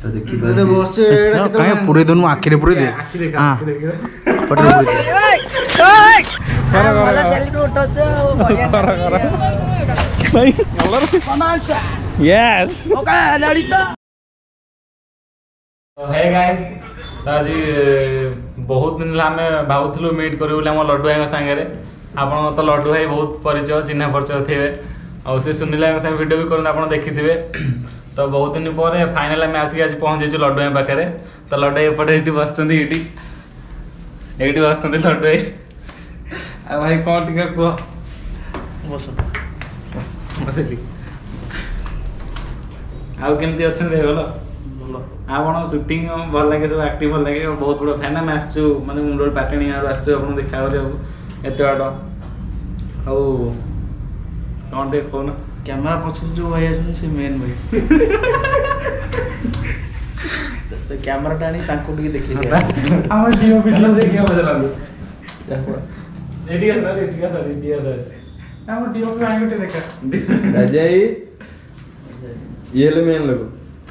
तो देखी पूरे दोनों आखिर पूरे दे हां पटरे पूरे दे मला सेल्फी उठवतो भाई यस ओके लड़ितो हे गाइस आज बहुत दिन आम भावुलु मीट करूँ आम लड्डू भाई सागर आप तो लड्डू भाई बहुत परिचय चिन्ह परिचय थे और से सुनील भाई साथ वीडियो भी करूँ आप देखी थे तो बहुत दिन पर फाइनाल आम आसिक आज पहुँचे लड्डू भाई पाखे तो लड्डू भाई एपटे ये बस बस लड्डू भाई आ भाई कौन टी कह बस आउ केमती अच्छा भल ଆପଣ ସୁଟିଂ ଭଲ ଲାଗେ ସବୁ ଆକ୍ଟିଂ ଭଲ ଲାଗେ ବହୁତ ବଡ଼ ଫ୍ୟାନ୍ ଆମେ ଆସିଛୁ ମାନେ ମୁଣ୍ଡରେ ପାଟଣି ଆଡ଼ୁ ଆସିଛୁ ଆପଣଙ୍କୁ ଦେଖା କରିବାକୁ ଏତେ ବାଟ ଆଉ କ'ଣ ଟିକେ କହୁନ କ୍ୟାମେରା ପଛରେ ଯୋଉ ଭାଇ ଅଛନ୍ତି ସେ ମେନ୍ ଭାଇ ତ କ୍ୟାମେରାଟା ଆଣି ତାଙ୍କୁ ଟିକେ ଦେଖେଇ ଦିଅ ଆମ ଝିଅ ପିଲା ଦେଖିବା ବଦଳାନ୍ତୁ ଏଠିକା ସାର୍ ଆମ ଝିଅ ପିଲା ଗୋଟେ ଦେଖା ରାଜାଇ ଇଏ ହେଲେ ମେନ୍ ଲୋକ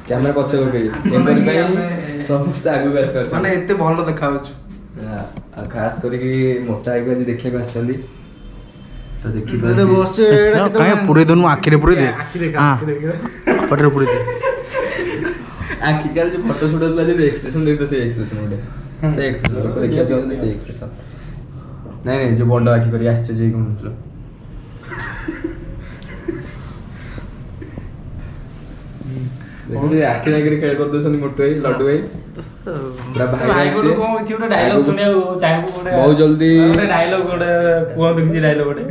कैमरा पछे लगे एमपरी भाई समस्त आगु गास कर माने एते भलो देखाउछु खास करी कि मोटा आगु आज देखले आछली तो देखि बस काहे पूरे दोनों आखिर पूरे दे हां पटरे पूरे दे आखि काल जो फोटो शूट होता जे एक्सप्रेशन देतो से एक्सप्रेशन उडे से लोक देखिया जो से एक्सप्रेशन नहीं जो बंड आखि करी आछे जे कोन देखो जे आखि आगे खेल कर दसन मोटो भाई लड्डू भाई पूरा भाई को कोन अछि ओटा डायलॉग सुनिया चाहे को ओटा बहुत जल्दी ओटा डायलॉग ओटा कोन देखि डायलॉग ओटा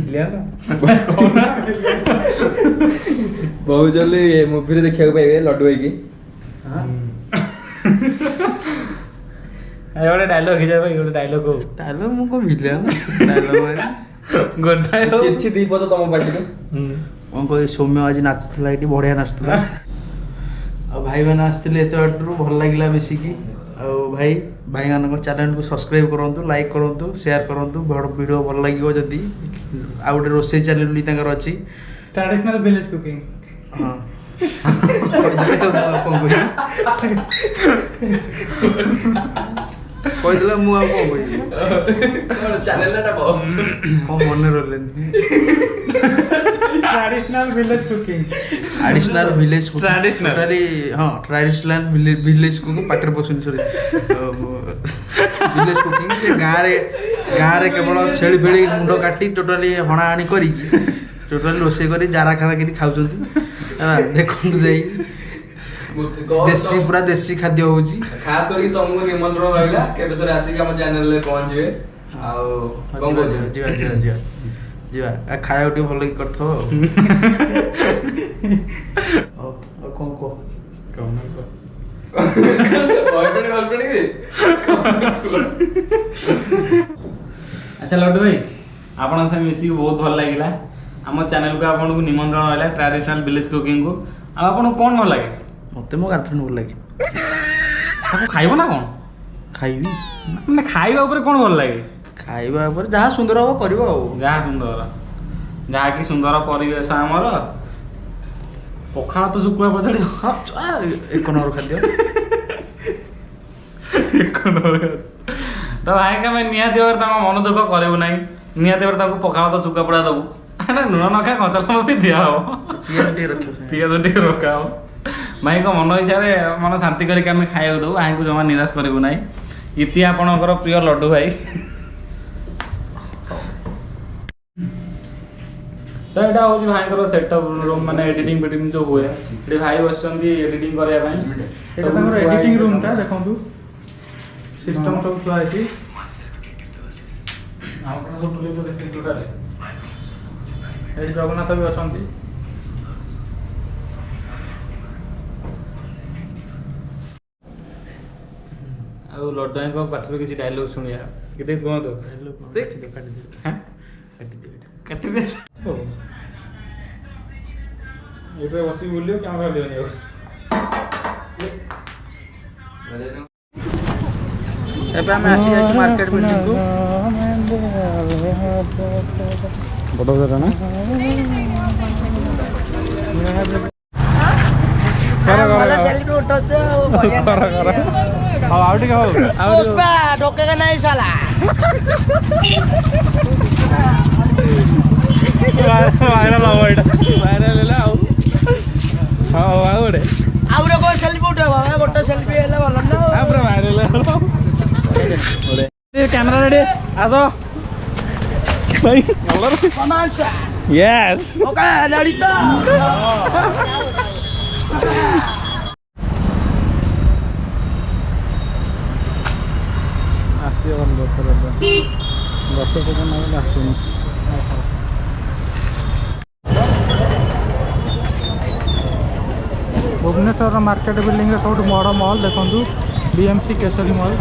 लिया ना बहुत जल्दी ये मूवी रे देखिया पाइबे लड्डू भाई की हां ए ओटा डायलॉग hi जाय भाई ओटा डायलॉग मु को मिलिया डायलॉग गोटा किछि दी पतो तम पार्टी को मु को सौम्य आज नाचतला एटी बढ़िया नाचतला आ भाई मैंने आसते एत बाटू भल लगे बेसिकी भाई भाई मान चैनल को सब्सक्राइब करूँ लाइक करूँ शेयर करूँ वीडियो भल लगे जदि आ गए रोसे चैनल अच्छी ट्रेडिशनल विलेज कुकिंग हाँ कहीदेला मुझे चैनल मन रही traditional village cooking traditional village traditional हाँ ट्रेडिशनल विलेज कुकिंग पाटर पसुन सॉरी विलेज कुकिंग गाँव रे केवल छेली फेली मुंड काटी टोटाली हणाहणी करी टोटाली रोसे करी जारा खाना कि खाऊँ देखु जाई देसी पूरा देसी खाद्य होउची खास करके तुमको निमंत्रण रहला केबे तोरे आसी के हम चैनल ले पहुंचबे आ कोन को जीवा खाया उठी भल कि करथो कोन को बॉयफ्रेंड गर्लफ्रेंड के अच्छा लड्डू भाई आपन से मिसी बहुत भल लागिला हम चैनल को आपन को निमंत्रण रहला ट्रेडिशनल विलेज कुकिंग को आपन कोन भल लागे मते मो गर्लफ्रेंड भल लागे आपको खाइबो ना कोन खाइबी माने खाइबा ऊपर कोन भल लागे खाइबा ऊपर जहाँ सुंदर हो करिवो जहाँ सुंदर जहाँ कि सुंदर परिवेश आमर पखाड़ तो शुक्ला पछाड़ी एक नंबर खाद्य एक नंबर तो भाई का मैं निहाती भाव मन दुख करू ना निहाती भाव पखाड़ तो शुक्ला पड़ा दबू नुण नखा कचाल भी दिया हम पियाज टे रखा हो भाई को मन इच्छा मन शांति करके आम खाया दबू भाई को जमा निराश करूँ ना इति आपणकर प्रिय लड्डू भाई तो यहाँ हूँ भाई सेटअप रूम माने एडिटिंग फेडिटिंग जो हुए ये भाई बस एडिटिंग करने एडिटिंग रूम था देखो सिस्टम सब थी जगन्नाथ भी अच्छा लड्डू भाई पाठर किसी डायलॉग शुणिया कि कहतु काटी दे ये बस बोलियो कैमरा लेनी एबे हम आसी जाय मार्केट बिल्डिंग को बड़ा जगह ना ଭଲ ସେଲ୍ଫି ଉଠଉଛୁ ଆଉ ବଢିଆ ହଉ ଆଉ ଟିକେ ହଉ ଆଉ ପୁଷ୍ପା ଢୋକେगा नहीं साला ଭାଇରାଲ ହବ ଏଇଟା ଭାଇରାଲ ହେଲେ ଆଉ ହଉ ଆଉ ଗୋଟେ କୋଉ ସେଲ୍ଫି ଉଠେଇବ ଗୋଟେ ସେଲ୍ଫି ହେଲେ ଭଲ ନା ପୁରା ଭାଇରାଲ କ୍ୟାମେରା ରେଡି ଆସ ଭାଇ ୟେସ୍ ଓକେ ରେଡି ତ ଆସିବ ଦଶ ଟଙ୍କା ନହେଲେ ଆସୁନି भुवनेश्वर मार्केट बिल्डिंग सबुठ बड़ मॉल देखो बीएमसी केसरी मॉल